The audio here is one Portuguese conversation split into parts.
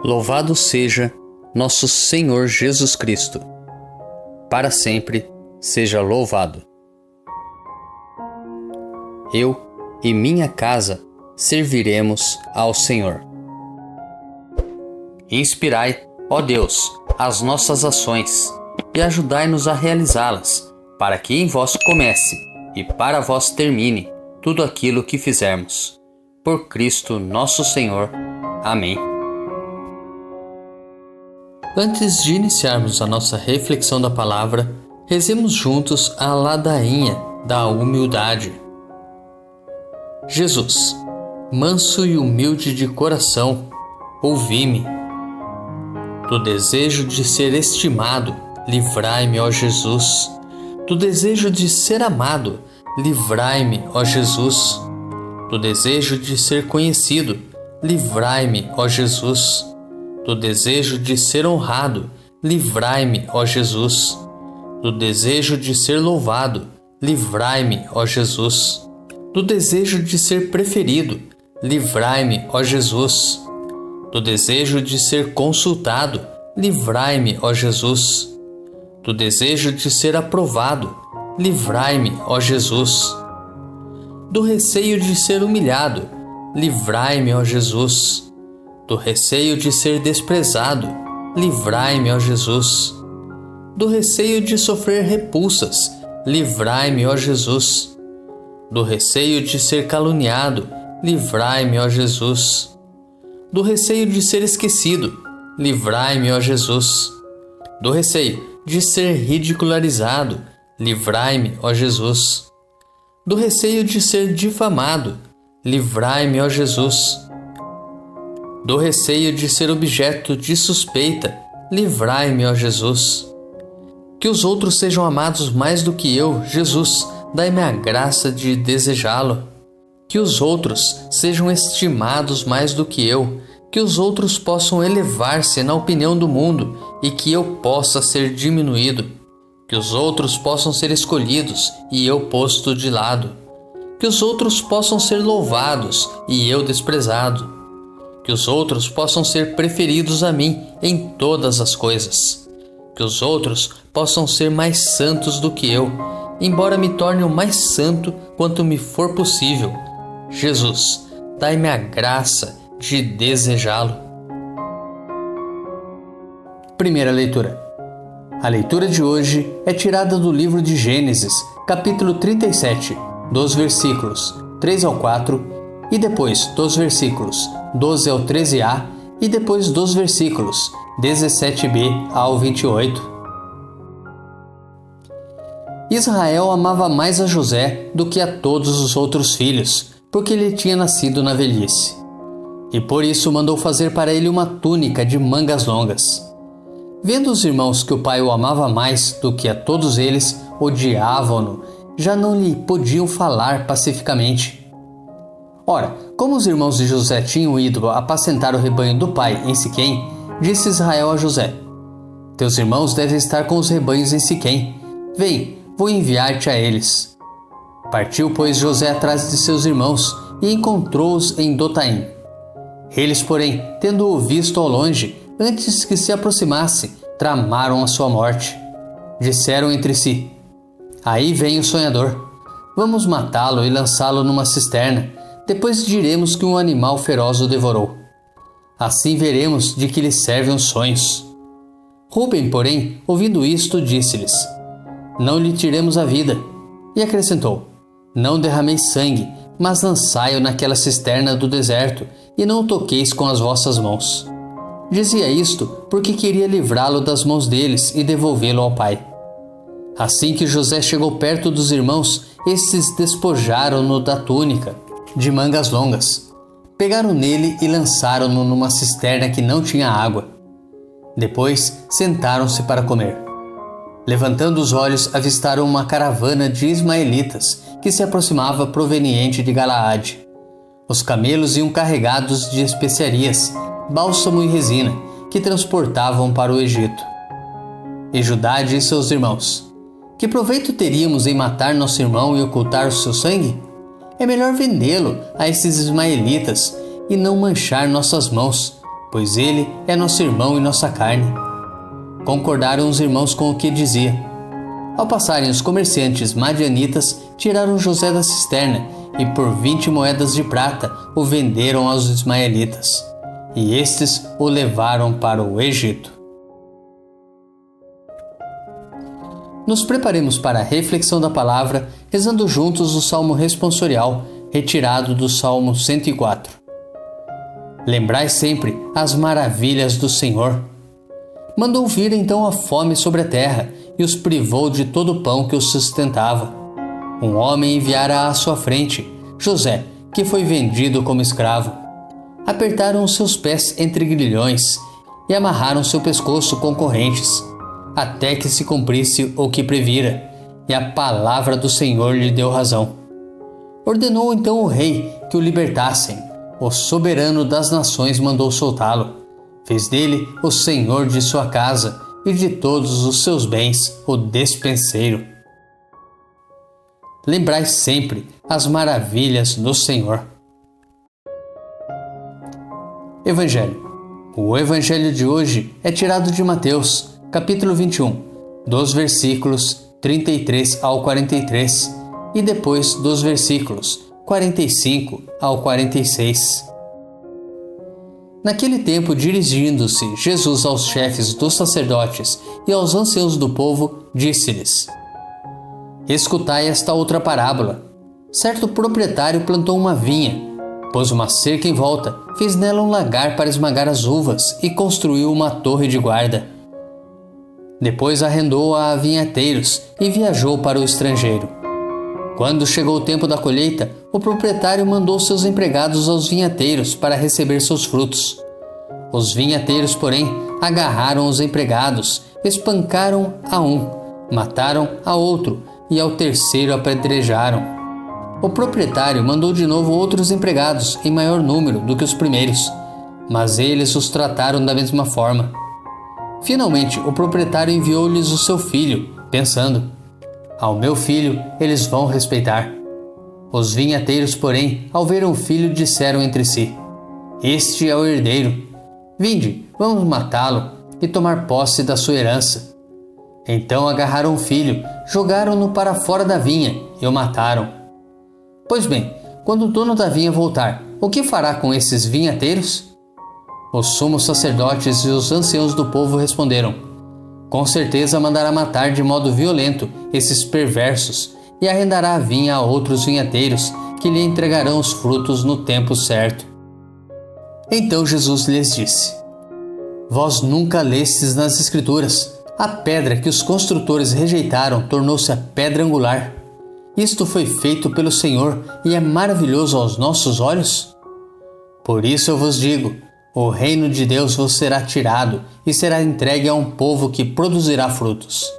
Louvado seja nosso Senhor Jesus Cristo. Para sempre seja louvado. Eu e minha casa serviremos ao Senhor. Inspirai, ó Deus, as nossas ações e ajudai-nos a realizá-las, para que em vós comece e para vós termine tudo aquilo que fizermos. Por Cristo nosso Senhor. Amém. Antes de iniciarmos a nossa reflexão da palavra, rezemos juntos a ladainha da humildade. Jesus, manso e humilde de coração, ouvi-me. Do desejo de ser estimado, livrai-me, ó Jesus. Do desejo de ser amado, livrai-me, ó Jesus. Do desejo de ser conhecido, livrai-me, ó Jesus. Do desejo de ser honrado, livrai-me, ó Jesus. Do desejo de ser louvado, livrai-me, ó Jesus. Do desejo de ser preferido, livrai-me, ó Jesus. Do desejo de ser consultado, livrai-me, ó Jesus. Do desejo de ser aprovado, livrai-me, ó Jesus. Do receio de ser humilhado, livrai-me, ó Jesus. Do receio de ser desprezado, livrai-me, ó Jesus. Do receio de sofrer repulsas, livrai-me, ó Jesus. Do receio de ser caluniado, livrai-me, ó Jesus. Do receio de ser esquecido, livrai-me, ó Jesus. Do receio de ser ridicularizado, livrai-me, ó Jesus. Do receio de ser difamado, livrai-me, ó Jesus. Do receio de ser objeto de suspeita, livrai-me, ó Jesus. Que os outros sejam amados mais do que eu, Jesus, dai-me a graça de desejá-lo. Que os outros sejam estimados mais do que eu, que os outros possam elevar-se na opinião do mundo e que eu possa ser diminuído. Que os outros possam ser escolhidos e eu posto de lado. Que os outros possam ser louvados e eu desprezado. Que os outros possam ser preferidos a mim em todas as coisas. Que os outros possam ser mais santos do que eu, embora me torne o mais santo quanto me for possível. Jesus, dai-me a graça de desejá-lo. Primeira leitura. A leitura de hoje é tirada do livro de Gênesis, capítulo 37, dos versículos 3 ao 4, e depois dos versículos 12 ao 13a, e depois dos versículos 17b ao 28. Israel amava mais a José do que a todos os outros filhos, porque ele tinha nascido na velhice. E por isso mandou fazer para ele uma túnica de mangas longas. Vendo os irmãos que o pai o amava mais do que a todos eles, odiavam-no, já não lhe podiam falar pacificamente. Ora, como os irmãos de José tinham ido apacentar o rebanho do pai em Siquém, disse Israel a José: Teus irmãos devem estar com os rebanhos em Siquém. Vem, vou enviar-te a eles. Partiu, pois, José atrás de seus irmãos e encontrou-os em Dotaim. Eles, porém, tendo-o visto ao longe, antes que se aproximasse, tramaram a sua morte. Disseram entre si: Aí vem o sonhador. Vamos matá-lo e lançá-lo numa cisterna. Depois diremos que um animal feroz o devorou. Assim veremos de que lhe servem os sonhos. Rúben, porém, ouvindo isto, disse-lhes: Não lhe tiremos a vida. E acrescentou: Não derrameis sangue, mas lançai-o naquela cisterna do deserto, e não o toqueis com as vossas mãos. Dizia isto porque queria livrá-lo das mãos deles e devolvê-lo ao pai. Assim que José chegou perto dos irmãos, estes despojaram-no da túnica de mangas longas. Pegaram nele e lançaram-no numa cisterna que não tinha água. Depois sentaram-se para comer. Levantando os olhos, avistaram uma caravana de ismaelitas que se aproximava proveniente de Galaade. Os camelos iam carregados de especiarias, bálsamo e resina, que transportavam para o Egito. E Judá disse aos irmãos: Que proveito teríamos em matar nosso irmão e ocultar o seu sangue? É melhor vendê-lo a esses ismaelitas e não manchar nossas mãos, pois ele é nosso irmão e nossa carne. Concordaram os irmãos com o que dizia. Ao passarem os comerciantes madianitas, tiraram José da cisterna e por 20 moedas de prata o venderam aos ismaelitas. E estes o levaram para o Egito. Nos preparemos para a reflexão da palavra, rezando juntos o Salmo responsorial, retirado do Salmo 104. Lembrai sempre as maravilhas do Senhor. Mandou vir então a fome sobre a terra e os privou de todo o pão que os sustentava. Um homem enviara à sua frente, José, que foi vendido como escravo. Apertaram os seus pés entre grilhões e amarraram seu pescoço com correntes, até que se cumprisse o que previra, e a palavra do Senhor lhe deu razão. Ordenou então o rei que o libertassem. O soberano das nações mandou soltá-lo. Fez dele o senhor de sua casa e de todos os seus bens o despenseiro. Lembrai sempre as maravilhas do Senhor. Evangelho. O evangelho de hoje é tirado de Mateus, capítulo 21, dos versículos 33 ao 43 e depois dos versículos 45 ao 46. Naquele tempo, dirigindo-se Jesus aos chefes dos sacerdotes e aos anciãos do povo, disse-lhes: Escutai esta outra parábola. Certo proprietário plantou uma vinha, pôs uma cerca em volta, fez nela um lagar para esmagar as uvas e construiu uma torre de guarda. Depois arrendou-a a vinhateiros e viajou para o estrangeiro. Quando chegou o tempo da colheita, o proprietário mandou seus empregados aos vinhateiros para receber seus frutos. Os vinhateiros, porém, agarraram os empregados, espancaram a um, mataram a outro e ao terceiro apedrejaram. O proprietário mandou de novo outros empregados em maior número do que os primeiros, mas eles os trataram da mesma forma. Finalmente, o proprietário enviou-lhes o seu filho, pensando: Ao meu filho eles vão respeitar. Os vinhateiros, porém, ao ver o filho, disseram entre si: Este é o herdeiro. Vinde, vamos matá-lo e tomar posse da sua herança. Então agarraram o filho, jogaram-no para fora da vinha e o mataram. Pois bem, quando o dono da vinha voltar, o que fará com esses vinhateiros? Os sumos sacerdotes e os anciãos do povo responderam: Com certeza mandará matar de modo violento esses perversos e arrendará a vinha a outros vinhateiros que lhe entregarão os frutos no tempo certo. Então Jesus lhes disse: Vós nunca lestes nas Escrituras: a pedra que os construtores rejeitaram tornou-se a pedra angular. Isto foi feito pelo Senhor e é maravilhoso aos nossos olhos? Por isso eu vos digo: o reino de Deus vos será tirado e será entregue a um povo que produzirá frutos.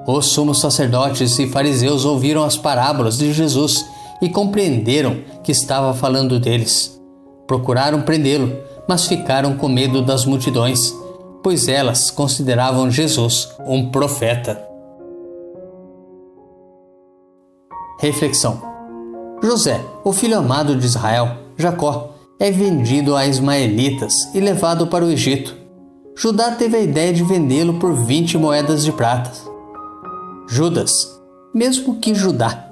Os sumos sacerdotes e fariseus ouviram as parábolas de Jesus e compreenderam que estava falando deles. Procuraram prendê-lo, mas ficaram com medo das multidões, pois elas consideravam Jesus um profeta. Reflexão. José, o filho amado de Israel, Jacó, é vendido a ismaelitas e levado para o Egito. Judá teve a ideia de vendê-lo por 20 moedas de prata. Judas, mesmo que Judá,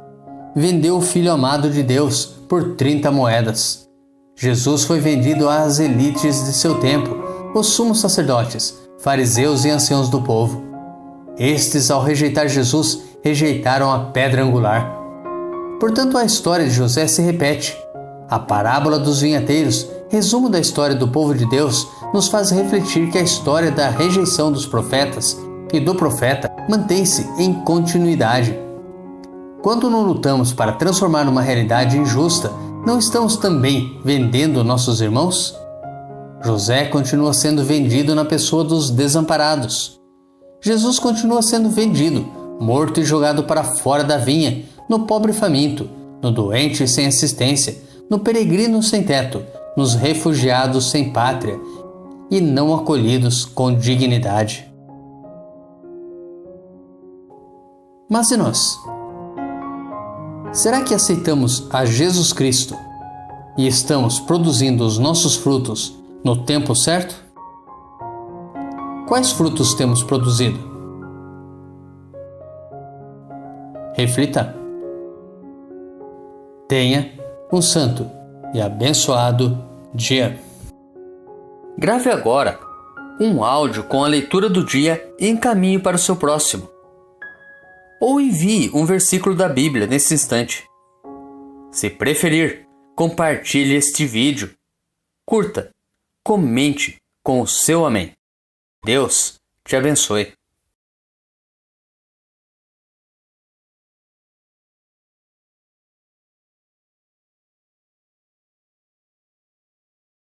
vendeu o filho amado de Deus por 30 moedas. Jesus foi vendido às elites de seu tempo, os sumos sacerdotes, fariseus e anciãos do povo. Estes, ao rejeitar Jesus, rejeitaram a pedra angular. Portanto, a história de José se repete. A parábola dos vinhateiros, resumo da história do povo de Deus, nos faz refletir que a história da rejeição dos profetas e do profeta mantém-se em continuidade. Quando não lutamos para transformar uma realidade injusta, não estamos também vendendo nossos irmãos? José continua sendo vendido na pessoa dos desamparados. Jesus continua sendo vendido, morto e jogado para fora da vinha, no pobre faminto, no doente sem assistência, no peregrino sem teto, nos refugiados sem pátria e não acolhidos com dignidade. Mas e nós? Será que aceitamos a Jesus Cristo e estamos produzindo os nossos frutos No tempo certo? Quais frutos temos produzido? Reflita. Tenha um santo e abençoado dia. Grave agora um áudio com a leitura do dia e encaminhe para o seu próximo. Ou envie um versículo da Bíblia nesse instante. Se preferir, compartilhe este vídeo. Curta, comente com o seu amém. Deus te abençoe.